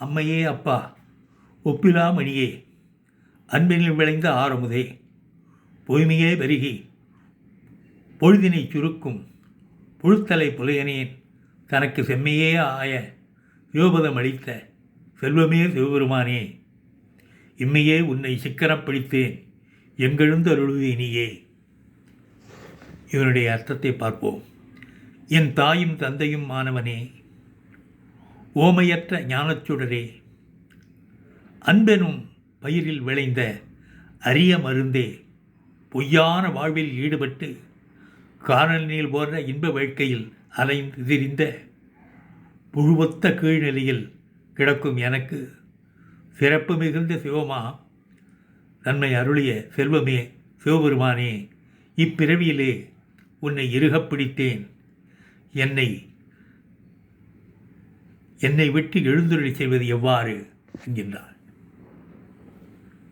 அம்மையே அப்பா, ஒப்பிலா மணியே, அன்பினில் விளைந்த ஆரமுதே, பொய்மையே பெருகி பொழுதினை சுருக்கும் புழுத்தலை புலையனேன் தனக்கு செம்மையே ஆய சிவபதம் அளித்த செல்வமே சிவபெருமானே, இம்மையே உன்னை சிக்கனம் பிடித்தேன், எங்கெழுந்து அருளுவே நீயே. இதனுடைய அர்த்தத்தை பார்ப்போம். என் தாயும் தந்தையும் மாணவனே, ஓமையற்ற ஞானச்சுடரே, அன்பெனும் பயிரில் விளைந்த அரிய மருந்தே, பொய்யான வாழ்வில் ஈடுபட்டு காணல் நீர் போன்ற இன்ப வாழ்க்கையில் அலைந்து திரிந்த புழுவொத்த கீழ்நிலையில் கிடக்கும் எனக்கு சிறப்பு மிகுந்த சிவமா நன்மை அருளிய செல்வமே சிவபெருமானே, இப்பிறவியிலே உன்னை இறுகப் பிடித்தேன், என்னை விட்டு எழுந்துருளி செய்வது எவ்வாறு என்கின்றார்.